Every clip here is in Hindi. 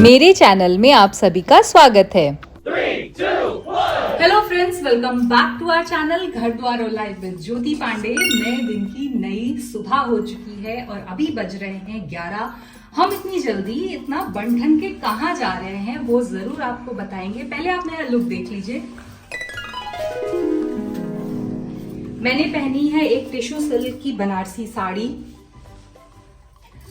मेरे चैनल में आप सभी का स्वागत है। 3, 2, 1। Hello friends, welcome back to our channel घर द्वार और लाइफ विद ज्योति पांडे। नए दिन की नई सुबह हो चुकी है और अभी बज रहे हैं 11। हम इतनी जल्दी इतना बंधन के कहाँ जा रहे हैं वो जरूर आपको बताएंगे। पहले आप मेरा लुक देख लीजिए। मैंने पहनी है एक टिश्यू सिल्क की बनारसी साड़ी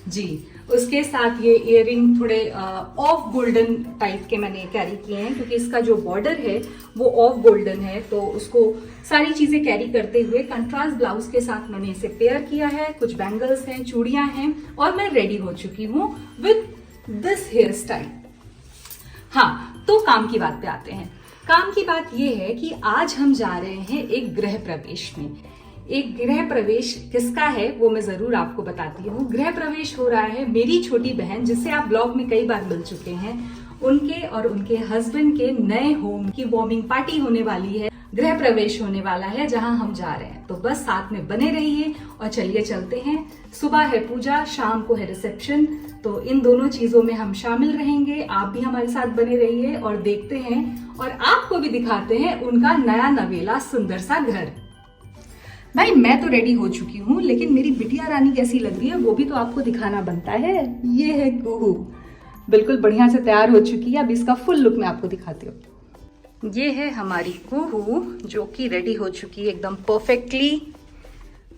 जी। उसके साथ ये इयररिंग थोड़े ऑफ गोल्डन टाइप के मैंने कैरी किए हैं, क्योंकि इसका जो बॉर्डर है वो ऑफ गोल्डन है, तो उसको सारी चीजें कैरी करते हुए कंट्रास्ट ब्लाउज के साथ मैंने इसे पेयर किया है। कुछ बैंगल्स हैं, चूड़ियां हैं और मैं रेडी हो चुकी हूँ विद दिस हेयर स्टाइल। हाँ, तो काम की बात पे आते हैं। काम की बात ये है कि आज हम जा रहे हैं एक गृह प्रवेश में। एक गृह प्रवेश किसका है वो मैं जरूर आपको बताती हूँ। गृह प्रवेश हो रहा है मेरी छोटी बहन, जिससे आप ब्लॉग में कई बार मिल चुके हैं। उनके और उनके हस्बैंड के नए होम की वार्मिंग पार्टी होने वाली है। गृह प्रवेश होने वाला है जहां हम जा रहे हैं, तो बस साथ में बने रहिए और चलिए चलते हैं। सुबह है पूजा, शाम को है रिसेप्शन, तो इन दोनों चीजों में हम शामिल रहेंगे। आप भी हमारे साथ बने रहिए और देखते हैं और आपको भी दिखाते हैं उनका नया नवेला सुंदर सा घर। भाई मैं तो रेडी हो चुकी हूँ, लेकिन मेरी बिटिया रानी कैसी लग रही है वो भी तो आपको दिखाना बनता है। ये है कुहू, बिल्कुल बढ़िया से तैयार हो चुकी है। अब इसका फुल लुक मैं आपको दिखाती हूँ। ये है हमारी कुहू जो कि रेडी हो चुकी है एकदम परफेक्टली।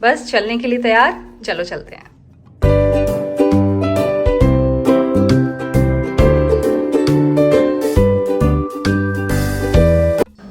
बस चलने के लिए तैयार, चलो चलते हैं।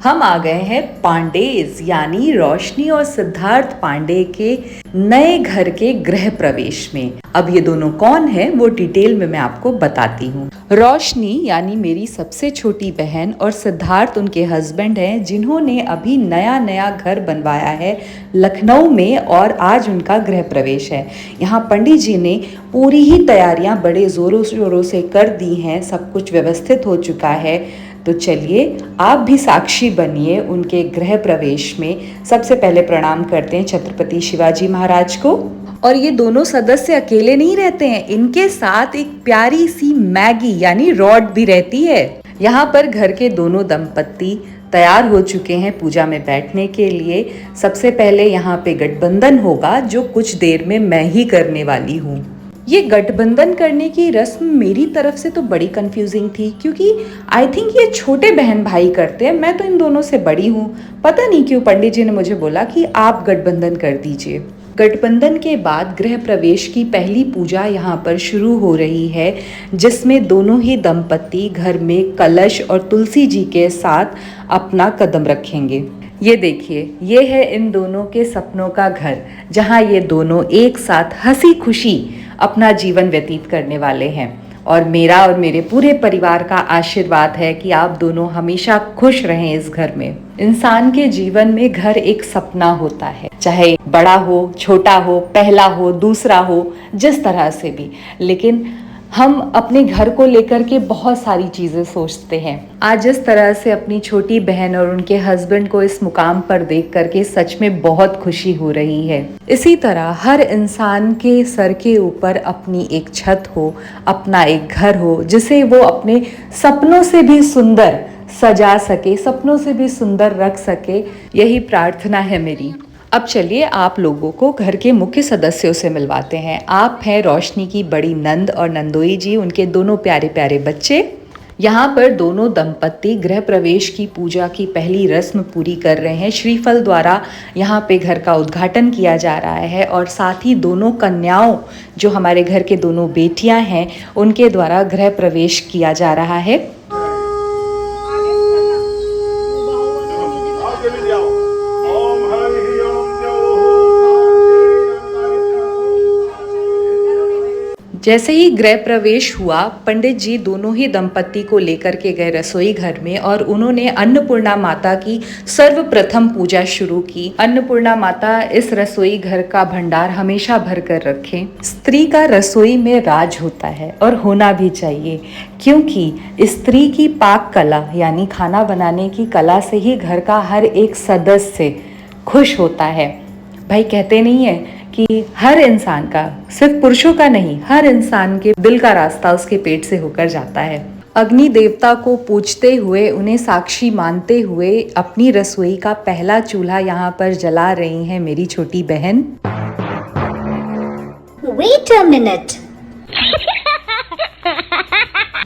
हम आ गए हैं पांडेज यानी रोशनी और सिद्धार्थ पांडे के नए घर के गृह प्रवेश में। अब ये दोनों कौन है वो डिटेल में मैं आपको बताती हूँ। रोशनी यानी मेरी सबसे छोटी बहन और सिद्धार्थ उनके हस्बैंड हैं, जिन्होंने अभी नया नया घर बनवाया है लखनऊ में और आज उनका गृह प्रवेश है। यहाँ पंडित जी ने पूरी ही तैयारियां बड़े जोरों शोरों से कर दी हैं, सब कुछ व्यवस्थित हो चुका है। तो चलिए आप भी साक्षी बनिए उनके गृह प्रवेश में। सबसे पहले प्रणाम करते हैं छत्रपति शिवाजी महाराज को। और ये दोनों सदस्य अकेले नहीं रहते हैं, इनके साथ एक प्यारी सी मैगी यानी रॉड भी रहती है। यहाँ पर घर के दोनों दंपत्ति तैयार हो चुके हैं पूजा में बैठने के लिए। सबसे पहले यहाँ पे गठबंधन होगा, जो कुछ देर में मैं ही करने वाली हूँ। ये गठबंधन करने की रस्म मेरी तरफ से तो बड़ी कंफ्यूजिंग थी, क्योंकि आई थिंक ये छोटे बहन भाई करते हैं। मैं तो इन दोनों से बड़ी हूँ। पता नहीं क्यों पंडित जी ने मुझे बोला कि आप गठबंधन कर दीजिए। गठबंधन के बाद गृह प्रवेश की पहली पूजा यहाँ पर शुरू हो रही है, जिसमें दोनों ही दंपत्ति घर में कलश और तुलसी जी के साथ अपना कदम रखेंगे। ये देखिए, ये है इन दोनों के सपनों का घर, जहाँ ये दोनों एक साथ हंसी खुशी अपना जीवन व्यतीत करने वाले हैं। और मेरा और मेरे पूरे परिवार का आशीर्वाद है कि आप दोनों हमेशा खुश रहें इस घर में। इंसान के जीवन में घर एक सपना होता है, चाहे बड़ा हो, छोटा हो, पहला हो, दूसरा हो, जिस तरह से भी। लेकिन हम अपने घर को लेकर के बहुत सारी चीज़ें सोचते हैं। आज इस तरह से अपनी छोटी बहन और उनके हस्बैंड को इस मुकाम पर देख करके सच में बहुत खुशी हो रही है। इसी तरह हर इंसान के सर के ऊपर अपनी एक छत हो, अपना एक घर हो, जिसे वो अपने सपनों से भी सुंदर सजा सके, सपनों से भी सुंदर रख सके। यही प्रार्थना है मेरी। अब चलिए आप लोगों को घर के मुख्य सदस्यों से मिलवाते हैं। आप हैं रोशनी की बड़ी नंद और नंदोई जी, उनके दोनों प्यारे प्यारे बच्चे। यहाँ पर दोनों दंपत्ति गृह प्रवेश की पूजा की पहली रस्म पूरी कर रहे हैं। श्रीफल द्वारा यहाँ पे घर का उद्घाटन किया जा रहा है और साथ ही दोनों कन्याओं, जो हमारे घर के दोनों बेटियाँ हैं, उनके द्वारा गृह प्रवेश किया जा रहा है। जैसे ही गृह प्रवेश हुआ, पंडित जी दोनों ही दंपत्ति को लेकर के गए रसोई घर में और उन्होंने अन्नपूर्णा माता की सर्वप्रथम पूजा शुरू की। अन्नपूर्णा माता इस रसोई घर का भंडार हमेशा भर कर रखें। स्त्री का रसोई में राज होता है और होना भी चाहिए, क्योंकि स्त्री की पाक कला यानी खाना बनाने की कला से ही घर का हर एक सदस्य खुश होता है। भाई कहते नहीं है कि हर इंसान का, सिर्फ पुरुषों का नहीं, हर इंसान के दिल का रास्ता उसके पेट से होकर जाता है। अग्नि देवता को पूजते हुए, उन्हें साक्षी मानते हुए अपनी रसोई का पहला चूल्हा यहाँ पर जला रही हैं मेरी छोटी बहन। Wait a minute.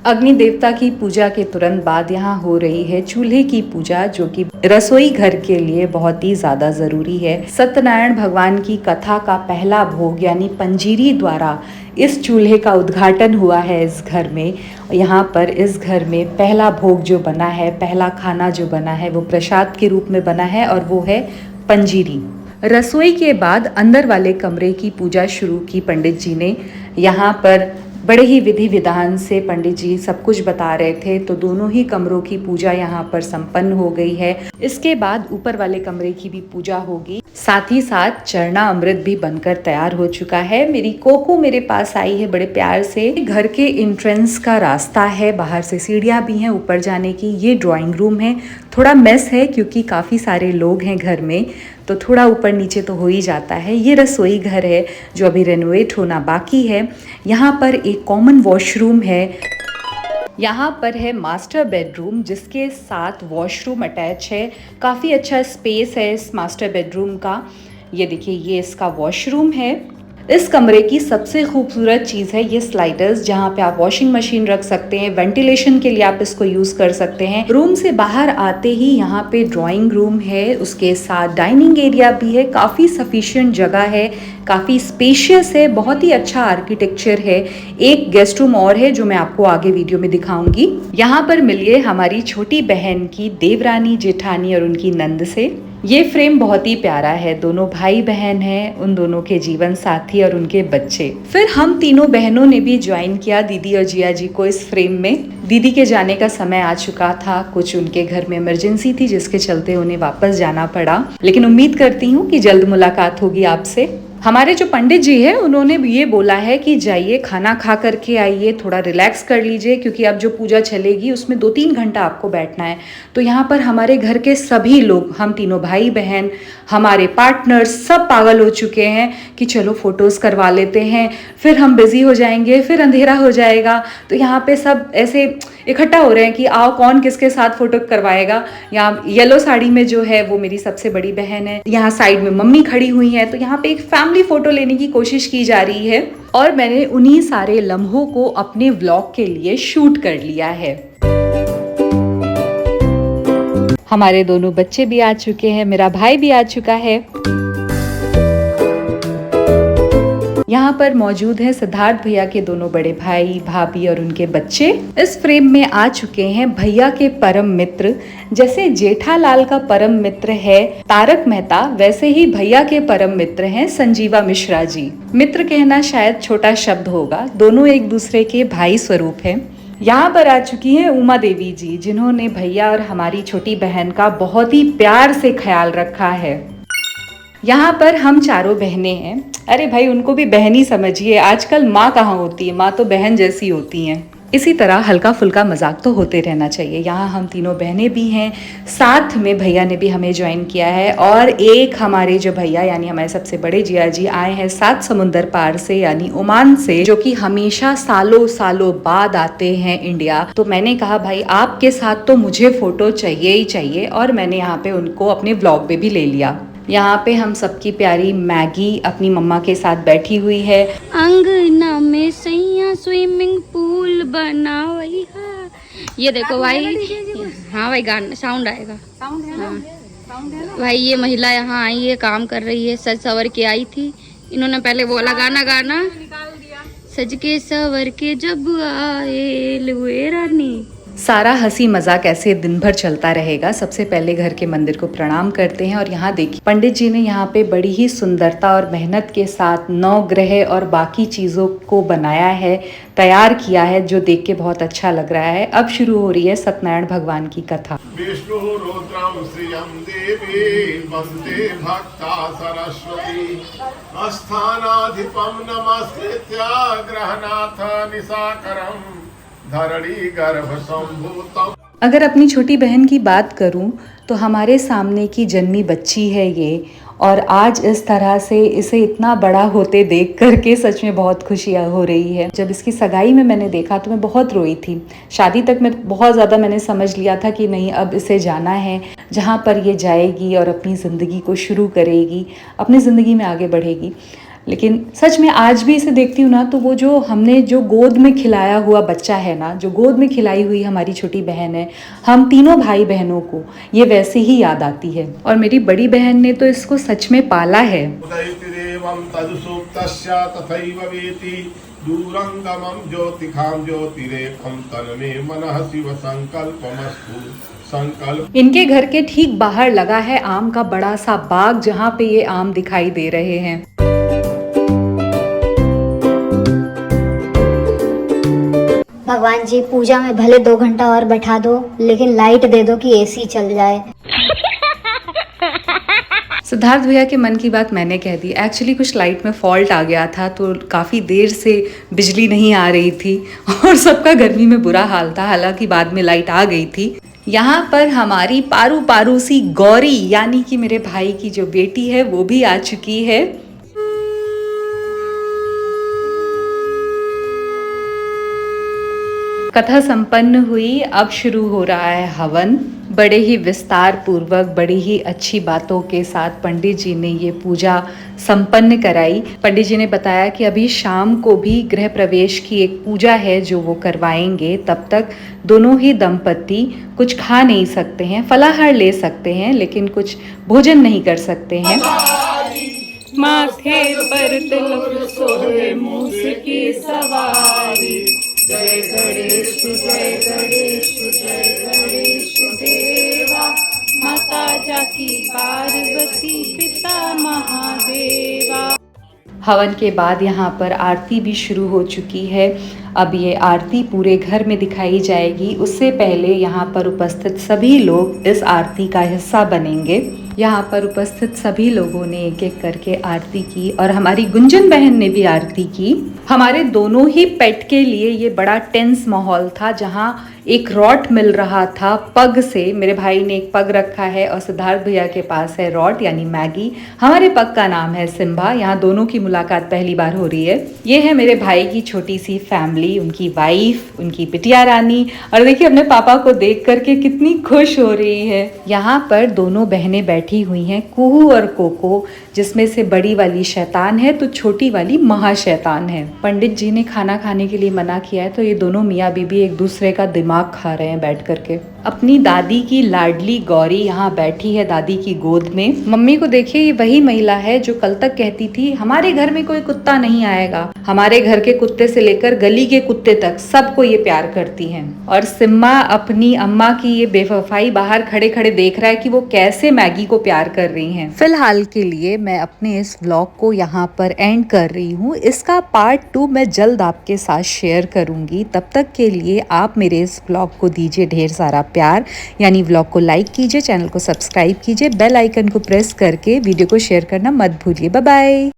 अग्नि देवता की पूजा के तुरंत बाद यहाँ हो रही है चूल्हे की पूजा, जो कि रसोई घर के लिए बहुत ही ज्यादा जरूरी है। सत्यनारायण भगवान की कथा का पहला भोग यानी पंजीरी द्वारा इस चूल्हे का उद्घाटन हुआ है इस घर में। यहाँ पर इस घर में पहला भोग जो बना है, पहला खाना जो बना है, वो प्रसाद के रूप में बना है और वो है पंजीरी। रसोई के बाद अंदर वाले कमरे की पूजा शुरू की पंडित जी ने। यहाँ पर बड़े ही विधि विधान से पंडित जी सब कुछ बता रहे थे, तो दोनों ही कमरों की पूजा यहाँ पर संपन्न हो गई है। इसके बाद ऊपर वाले कमरे की भी पूजा होगी, साथ ही साथ चरना अमृत भी बनकर तैयार हो चुका है। मेरी कोको मेरे पास आई है बड़े प्यार से। घर के एंट्रेंस का रास्ता है, बाहर से सीढ़ियाँ भी हैं ऊपर जाने की। ये ड्राइंग रूम है, थोड़ा मेस है क्योंकि काफ़ी सारे लोग हैं घर में, तो थोड़ा ऊपर नीचे तो हो ही जाता है। ये रसोई घर है जो अभी रेनोवेट होना बाकी है। यहाँ पर एक कॉमन वॉशरूम है। यहाँ पर है मास्टर बेडरूम जिसके साथ वॉशरूम अटैच है। काफ़ी अच्छा स्पेस है इस मास्टर बेडरूम का। ये देखिए, ये इसका वॉशरूम है। इस कमरे की सबसे खूबसूरत चीज़ है ये स्लाइडर्स, जहाँ पे आप वॉशिंग मशीन रख सकते हैं। वेंटिलेशन के लिए आप इसको यूज़ कर सकते हैं। रूम से बाहर आते ही यहाँ पे ड्राइंग रूम है, उसके साथ डाइनिंग एरिया भी है। काफ़ी सफिशिएंट जगह है, काफ़ी स्पेशियस है, बहुत ही अच्छा आर्किटेक्चर है। एक गेस्ट रूम और है जो मैं आपको आगे वीडियो में दिखाऊंगी। यहाँ पर मिलिए हमारी छोटी बहन की देवरानी जेठानी और उनकी नंद से। ये फ्रेम बहुत ही प्यारा है, दोनों भाई बहन हैं, उन दोनों के जीवन साथी और उनके बच्चे। फिर हम तीनों बहनों ने भी ज्वाइन किया दीदी और जिया जी को इस फ्रेम में। दीदी के जाने का समय आ चुका था, कुछ उनके घर में इमरजेंसी थी जिसके चलते उन्हें वापस जाना पड़ा, लेकिन उम्मीद करती हूँ कि जल्द मुलाकात होगी आपसे। हमारे जो पंडित जी हैं उन्होंने भी ये बोला है कि जाइए खाना खा करके आइए, थोड़ा रिलैक्स कर लीजिए, क्योंकि अब जो पूजा चलेगी उसमें 2-3 घंटा आपको बैठना है। तो यहाँ पर हमारे घर के सभी लोग, हम तीनों भाई बहन, हमारे पार्टनर्स सब पागल हो चुके हैं कि चलो फोटोज़ करवा लेते हैं, फिर हम बिज़ी हो जाएंगे, फिर अंधेरा हो जाएगा। तो यहाँ पे सब ऐसे इकट्ठा हो रहे हैं कि आओ कौन किसके साथ फोटो करवाएगा। यहाँ येलो साड़ी में जो है वो मेरी सबसे बड़ी बहन है, यहाँ साइड में मम्मी खड़ी हुई हैं। तो यहाँ पे एक फैमिली फोटो लेने की कोशिश की जा रही है और मैंने उन्हीं सारे लम्हों को अपने व्लॉग के लिए शूट कर लिया है। हमारे दोनों बच्चे भी आ चुके हैं, मेरा भाई भी आ चुका है। यहाँ पर मौजूद है सिद्धार्थ भैया के दोनों बड़े भाई, भाभी और उनके बच्चे। इस फ्रेम में आ चुके हैं भैया के परम मित्र। जैसे जेठालाल का परम मित्र है तारक मेहता, वैसे ही भैया के परम मित्र हैं संजीवा मिश्रा जी। मित्र कहना शायद छोटा शब्द होगा, दोनों एक दूसरे के भाई स्वरूप हैं। यहाँ पर आ चुकी हैं उमा देवी जी, जिन्होंने भैया और हमारी छोटी बहन का बहुत ही प्यार से ख्याल रखा है। यहाँ पर हम चारों बहनें हैं। अरे भाई, उनको भी बहन ही समझिए, आजकल माँ कहाँ होती है, माँ तो बहन जैसी होती हैं। इसी तरह हल्का फुल्का मजाक तो होते रहना चाहिए। यहाँ हम तीनों बहनें भी हैं, साथ में भैया ने भी हमें ज्वाइन किया है। और एक हमारे जो भैया यानी हमारे सबसे बड़े जिया जी आए हैं 7 समुंदर पार से यानी ओमान से, जो कि हमेशा सालों सालों बाद आते हैं इंडिया। तो मैंने कहा भाई आपके साथ तो मुझे फोटो चाहिए ही चाहिए, और मैंने यहाँ पे उनको अपने व्लॉग में भी ले लिया। यहाँ पे हम सबकी प्यारी मैगी अपनी मम्मा के साथ बैठी हुई है। अंगना में सैया स्विमिंग पूल बना वही है। ये देखो भाई, हाँ भाई गाना साउंड आएगा। साउंड है ना? साउंड है ना? भाई ये महिला यहाँ आई है, काम कर रही है, सज सवर के आई थी। इन्होंने पहले बोला गाना गाना, निकाल दिया। सज के सवर के जब आए लुए रानी। सारा हंसी मजाक ऐसे दिन भर चलता रहेगा। सबसे पहले घर के मंदिर को प्रणाम करते हैं। और यहाँ देखिए पंडित जी ने यहाँ पे बड़ी ही सुंदरता और मेहनत के साथ नवग्रह और बाकी चीज़ों को बनाया है, तैयार किया है, जो देख के बहुत अच्छा लग रहा है। अब शुरू हो रही है सत्यनारायण भगवान की कथा। विष्णु रुद्रम श्रियं देवी वसते भक्ता सरस्वती अस्थानाधिपं नमस्कृत्य ग्रहनाथ निशाकरम् धरणी गर्भ संभूतम। अगर अपनी छोटी बहन की बात करूं तो हमारे सामने की जन्मी बच्ची है ये, और आज इस तरह से इसे इतना बड़ा होते देख करके सच में बहुत खुशी हो रही है। जब इसकी सगाई में मैंने देखा तो मैं बहुत रोई थी। शादी तक मैं बहुत ज़्यादा मैंने समझ लिया था कि नहीं, अब इसे जाना है जहाँ पर ये जाएगी और अपनी ज़िंदगी को शुरू करेगी, अपनी ज़िंदगी में आगे बढ़ेगी। लेकिन सच में आज भी इसे देखती हूँ ना, तो वो जो हमने जो गोद में खिलाया हुआ बच्चा है ना, जो गोद में खिलाई हुई हमारी छोटी बहन है, हम तीनों भाई बहनों को ये वैसे ही याद आती है। और मेरी बड़ी बहन ने तो इसको सच में पाला है। उदयतिरेवं तदुसुप्तस्य तथैव वेति दूरंगमं ज्योतिखां ज्योतिरेकं तन्मे मनः शिव संकल्पमस्तु संकल्प। इनके घर के ठीक बाहर लगा है आम का बड़ा सा बाग, जहाँ पे ये आम दिखाई दे रहे हैं। भगवान जी, पूजा में भले 2 घंटा और बैठा दो, लेकिन लाइट दे दो कि एसी चल जाए। सिद्धार्थ भैया के मन की बात मैंने कह दी। एक्चुअली कुछ लाइट में फॉल्ट आ गया था, तो काफ़ी देर से बिजली नहीं आ रही थी और सबका गर्मी में बुरा हाल था। हालांकि बाद में लाइट आ गई थी। यहाँ पर हमारी पारू पारू सी गौरी यानी कि मेरे भाई की जो बेटी है वो भी आ चुकी है। कथा संपन्न हुई, अब शुरू हो रहा है हवन। बड़े ही विस्तार पूर्वक, बड़ी ही अच्छी बातों के साथ पंडित जी ने ये पूजा संपन्न कराई। पंडित जी ने बताया कि अभी शाम को भी गृह प्रवेश की एक पूजा है जो वो करवाएंगे। तब तक दोनों ही दंपति कुछ खा नहीं सकते हैं, फलाहार ले सकते हैं, लेकिन कुछ भोजन नहीं कर सकते हैं। माथे पर तिलक सोहे मूस की सवारी, जय गणेश जय गणेश जय गणेश देवा, माता जाकी पार्वती पिता महादेवा। हवन के बाद यहाँ पर आरती भी शुरू हो चुकी है। अब ये आरती पूरे घर में दिखाई जाएगी। उससे पहले यहाँ पर उपस्थित सभी लोग इस आरती का हिस्सा बनेंगे। यहाँ पर उपस्थित सभी लोगों ने एक एक करके आरती की और हमारी गुंजन बहन ने भी आरती की। हमारे दोनों ही पेट के लिए ये बड़ा टेंस माहौल था, जहाँ एक रॉट मिल रहा था पग से। मेरे भाई ने एक पग रखा है और सिद्धार्थ भैया के पास है रॉट यानी मैगी। हमारे पग का नाम है सिम्बा। यहाँ दोनों की मुलाकात पहली बार हो रही है। ये है मेरे भाई की छोटी सी फैमिली, उनकी वाइफ, उनकी बिटिया रानी, और देखिए अपने पापा को देख करके कितनी खुश हो रही है। यहाँ पर दोनों बहनें बैठी हुई हैं, कुहू और कोको, जिसमें से बड़ी वाली शैतान है तो छोटी वाली महाशैतान है। पंडित जी ने खाना खाने के लिए मना किया है, तो ये दोनों मियाँ बीबी एक दूसरे का दिमाग खा रहे हैं बैठ करके। अपनी दादी की लाडली गौरी यहाँ बैठी है दादी की गोद में। मम्मी को देखिए, ये वही महिला है जो कल तक कहती थी हमारे घर में कोई कुत्ता नहीं आएगा। हमारे घर के कुत्ते से लेकर गली के कुत्ते तक सबको ये प्यार करती हैं। और सिम्मा अपनी अम्मा की ये बेवफाई बाहर खड़े खड़े देख रहा है कि वो कैसे मैगी को प्यार कर रही हैं। फिलहाल के लिए मैं अपने इस व्लॉग को यहाँ पर एंड कर रही हूँ। इसका पार्ट 2 मैं जल्द आपके साथ शेयर करूँगी। तब तक के लिए आप मेरे इस व्लॉग को दीजिए ढेर सारा प्यार, यानी व्लॉग को लाइक कीजिए, चैनल को सब्सक्राइब कीजिए, बेल आइकन को प्रेस करके वीडियो को शेयर करना मत भूलिए। Bye bye.